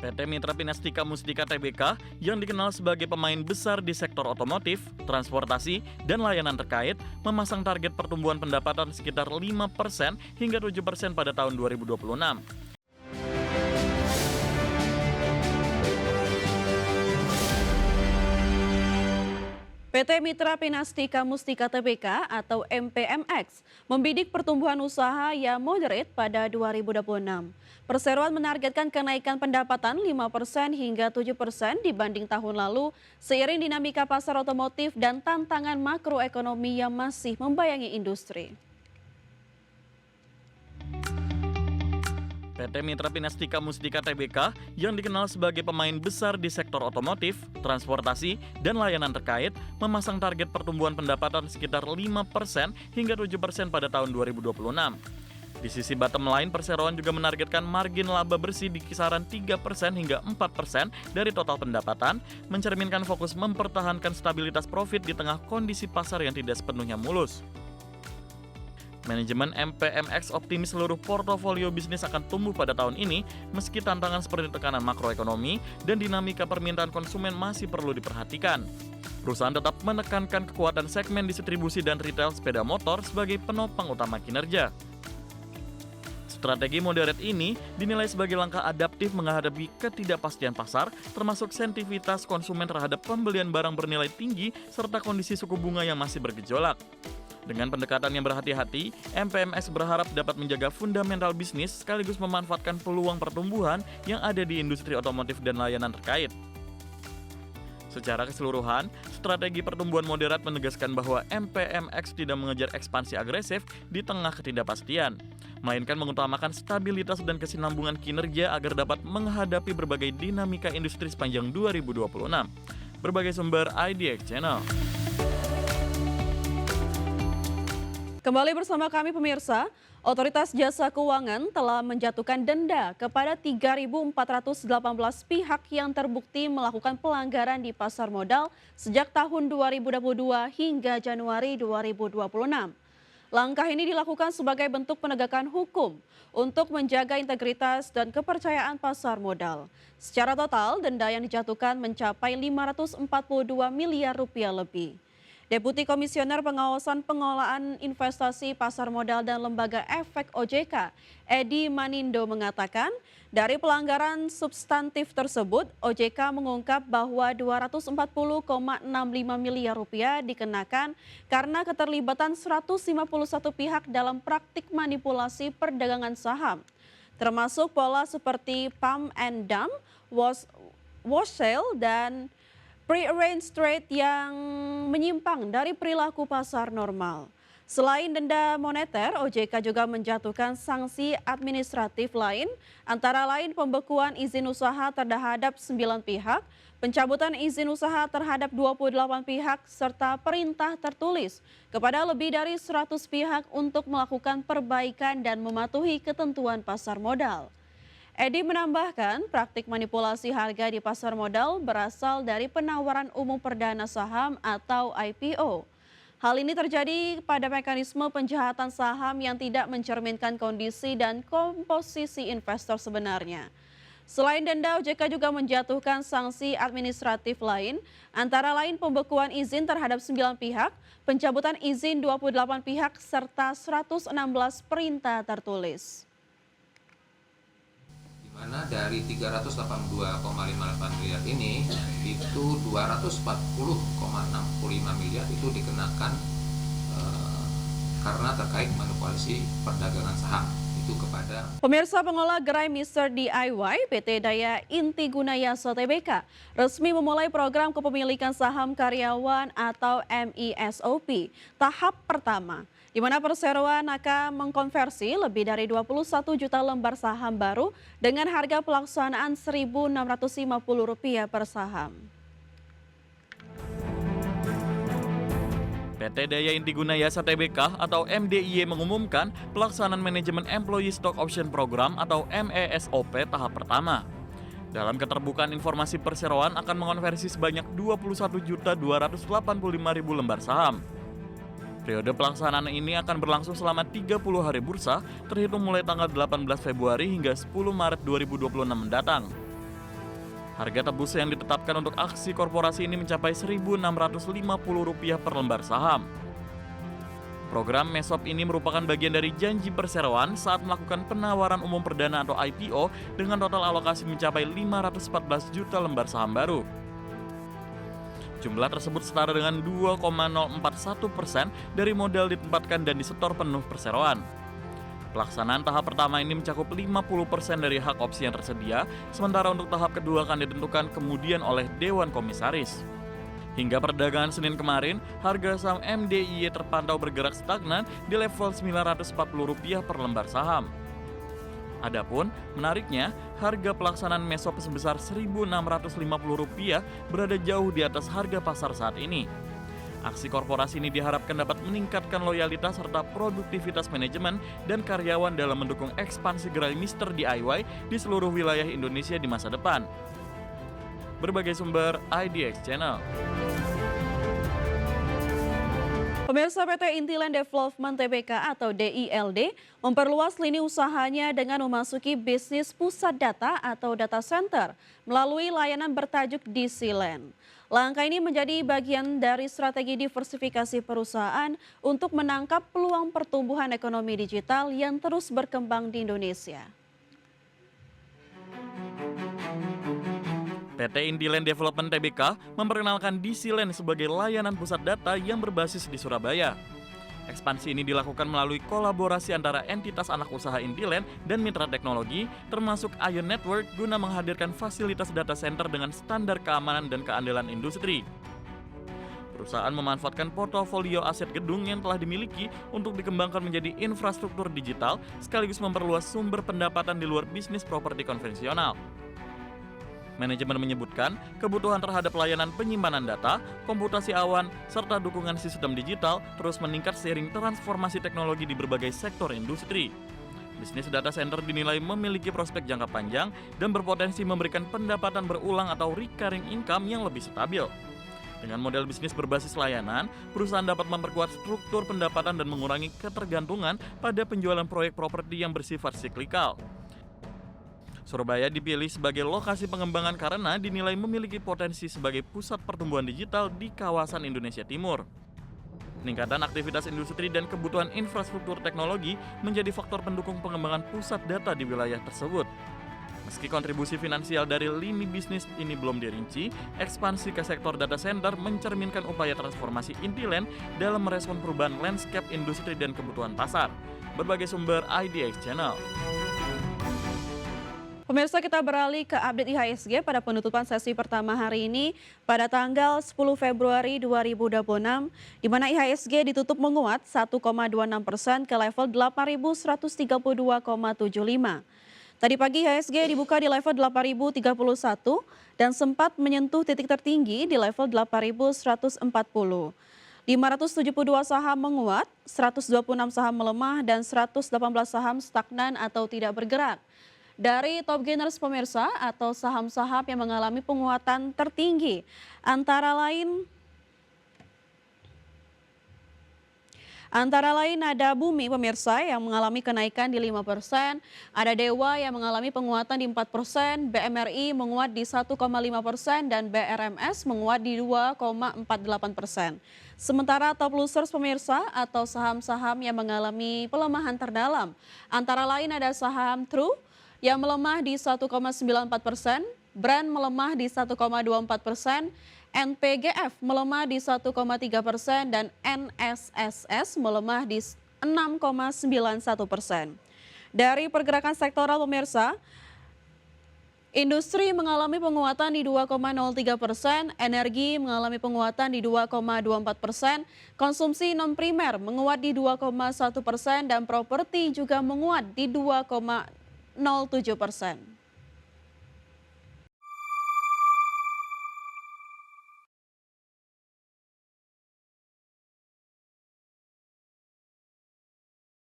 PT Mitra Pinastika Mustika Tbk yang dikenal sebagai pemain besar di sektor otomotif, transportasi, dan layanan terkait memasang target pertumbuhan pendapatan sekitar 5% hingga 7% pada tahun 2026. PT Mitra Pinastika Mustika Tbk atau MPMX membidik pertumbuhan usaha yang moderate pada 2026. Perseroan menargetkan kenaikan pendapatan 5% hingga 7% dibanding tahun lalu seiring dinamika pasar otomotif dan tantangan makroekonomi yang masih membayangi industri. PT Mitra Pinastika Mustika Tbk yang dikenal sebagai pemain besar di sektor otomotif, transportasi, dan layanan terkait memasang target pertumbuhan pendapatan sekitar 5% hingga 7% pada tahun 2026. Di sisi bottom line, perseroan juga menargetkan margin laba bersih di kisaran 3% hingga 4% dari total pendapatan, mencerminkan fokus mempertahankan stabilitas profit di tengah kondisi pasar yang tidak sepenuhnya mulus. Manajemen MPMX optimis seluruh portofolio bisnis akan tumbuh pada tahun ini meski tantangan seperti tekanan makroekonomi dan dinamika permintaan konsumen masih perlu diperhatikan. Perusahaan tetap menekankan kekuatan segmen distribusi dan retail sepeda motor sebagai penopang utama kinerja. Strategi moderate ini dinilai sebagai langkah adaptif menghadapi ketidakpastian pasar, termasuk sensitivitas konsumen terhadap pembelian barang bernilai tinggi serta kondisi suku bunga yang masih bergejolak. Dengan pendekatan yang berhati-hati, MPMX berharap dapat menjaga fundamental bisnis sekaligus memanfaatkan peluang pertumbuhan yang ada di industri otomotif dan layanan terkait. Secara keseluruhan, strategi pertumbuhan moderat menegaskan bahwa MPMX tidak mengejar ekspansi agresif di tengah ketidakpastian, melainkan mengutamakan stabilitas dan kesinambungan kinerja agar dapat menghadapi berbagai dinamika industri sepanjang 2026. Berbagai sumber IDX Channel. Kembali bersama kami pemirsa, Otoritas Jasa Keuangan telah menjatuhkan denda kepada 3.418 pihak yang terbukti melakukan pelanggaran di pasar modal sejak tahun 2022 hingga Januari 2026. Langkah ini dilakukan sebagai bentuk penegakan hukum untuk menjaga integritas dan kepercayaan pasar modal. Secara total, denda yang dijatuhkan mencapai 542 miliar rupiah lebih. Deputi Komisioner Pengawasan Pengelolaan Investasi Pasar Modal dan Lembaga Efek OJK, Edi Manindo mengatakan, dari pelanggaran substantif tersebut, OJK mengungkap bahwa 240,65 miliar rupiah dikenakan karena keterlibatan 151 pihak dalam praktik manipulasi perdagangan saham, termasuk pola seperti pump and dump, wash sale, dan pre-arranged trade yang menyimpang dari perilaku pasar normal. Selain denda moneter, OJK juga menjatuhkan sanksi administratif lain, antara lain pembekuan izin usaha terhadap 9 pihak, pencabutan izin usaha terhadap 28 pihak, serta perintah tertulis kepada lebih dari 100 pihak untuk melakukan perbaikan dan mematuhi ketentuan pasar modal. Edi menambahkan praktik manipulasi harga di pasar modal berasal dari penawaran umum perdana saham atau IPO. Hal ini terjadi pada mekanisme penjahatan saham yang tidak mencerminkan kondisi dan komposisi investor sebenarnya. Selain denda, OJK juga menjatuhkan sanksi administratif lain, antara lain pembekuan izin terhadap 9 pihak, pencabutan izin 28 pihak, serta 116 perintah tertulis. Mana dari 382,58 miliar ini, itu 240,65 miliar itu dikenakan karena terkait manipulasi perdagangan saham itu kepada Pemirsa, pengelola gerai Mr. DIY PT Daya Inti Gunayasa Tbk resmi memulai program kepemilikan saham karyawan atau MISOP tahap pertama, di mana perseroan akan mengkonversi lebih dari 21 juta lembar saham baru dengan harga pelaksanaan Rp1.650 per saham. PT Daya Inti Gunayasa Tbk atau MDIY mengumumkan pelaksanaan manajemen Employee Stock Option Program atau MESOP tahap pertama. Dalam keterbukaan informasi, perseroan akan mengonversi sebanyak 21.285.000 lembar saham. Periode pelaksanaan ini akan berlangsung selama 30 hari bursa, terhitung mulai tanggal 18 Februari hingga 10 Maret 2026 mendatang. Harga tebus yang ditetapkan untuk aksi korporasi ini mencapai Rp1.650 per lembar saham. Program MESOP ini merupakan bagian dari janji perseroan saat melakukan penawaran umum perdana atau IPO dengan total alokasi mencapai 514 juta lembar saham baru. Jumlah tersebut setara dengan 2,041% dari modal ditempatkan dan disetor penuh perseroan. Pelaksanaan tahap pertama ini mencakup 50% dari hak opsi yang tersedia, sementara untuk tahap kedua akan ditentukan kemudian oleh Dewan Komisaris. Hingga perdagangan Senin kemarin, harga saham MDIY terpantau bergerak stagnan di level Rp940 per lembar saham. Adapun, menariknya, harga pelaksanaan MESOP sebesar Rp1.650 berada jauh di atas harga pasar saat ini. Aksi korporasi ini diharapkan dapat meningkatkan loyalitas serta produktivitas manajemen dan karyawan dalam mendukung ekspansi gerai Mr. DIY di seluruh wilayah Indonesia di masa depan. Berbagai sumber IDX Channel. Pemirsa, PT Intiland Development Tbk atau DILD memperluas lini usahanya dengan memasuki bisnis pusat data atau data center melalui layanan bertajuk DCLand. Langkah ini menjadi bagian dari strategi diversifikasi perusahaan untuk menangkap peluang pertumbuhan ekonomi digital yang terus berkembang di Indonesia. PT Intiland Development Tbk memperkenalkan DCLand sebagai layanan pusat data yang berbasis di Surabaya. Ekspansi ini dilakukan melalui kolaborasi antara entitas anak usaha Intiland dan mitra teknologi, termasuk Ion Network, guna menghadirkan fasilitas data center dengan standar keamanan dan keandalan industri. Perusahaan memanfaatkan portofolio aset gedung yang telah dimiliki untuk dikembangkan menjadi infrastruktur digital, sekaligus memperluas sumber pendapatan di luar bisnis properti konvensional. Manajemen menyebutkan kebutuhan terhadap layanan penyimpanan data, komputasi awan, serta dukungan sistem digital terus meningkat seiring transformasi teknologi di berbagai sektor industri. Bisnis data center dinilai memiliki prospek jangka panjang dan berpotensi memberikan pendapatan berulang atau recurring income yang lebih stabil. Dengan model bisnis berbasis layanan, perusahaan dapat memperkuat struktur pendapatan dan mengurangi ketergantungan pada penjualan proyek properti yang bersifat siklikal. Surabaya dipilih sebagai lokasi pengembangan karena dinilai memiliki potensi sebagai pusat pertumbuhan digital di kawasan Indonesia Timur. Peningkatan aktivitas industri dan kebutuhan infrastruktur teknologi menjadi faktor pendukung pengembangan pusat data di wilayah tersebut. Meski kontribusi finansial dari lini bisnis ini belum dirinci, ekspansi ke sektor data center mencerminkan upaya transformasi Intiland dalam merespon perubahan landscape industri dan kebutuhan pasar. Berbagai sumber IDX Channel. Pemirsa, kita beralih ke update IHSG pada penutupan sesi pertama hari ini pada tanggal 10 Februari 2026, di mana IHSG ditutup menguat 1,26% ke level 8.132,75. Tadi pagi IHSG dibuka di level 8.031 dan sempat menyentuh titik tertinggi di level 8.140. 572 saham menguat, 126 saham melemah, dan 118 saham stagnan atau tidak bergerak. Dari top gainers pemirsa atau saham-saham yang mengalami penguatan tertinggi antara lain ada Bumi pemirsa yang mengalami kenaikan di 5%, ada Dewa yang mengalami penguatan di 4%, BMRI menguat di 1,5% dan BRMS menguat di 2,48%. Sementara top losers pemirsa atau saham-saham yang mengalami pelemahan terdalam antara lain ada saham True yang melemah di 1,94%, Brand melemah di 1,24%, NPGF melemah di 1,3%, dan NSSS melemah di 6,91%. Dari pergerakan sektoral pemirsa, industri mengalami penguatan di 2,03%, energi mengalami penguatan di 2,24%, konsumsi non-primer menguat di 2,1%, dan properti juga menguat di 2,07%.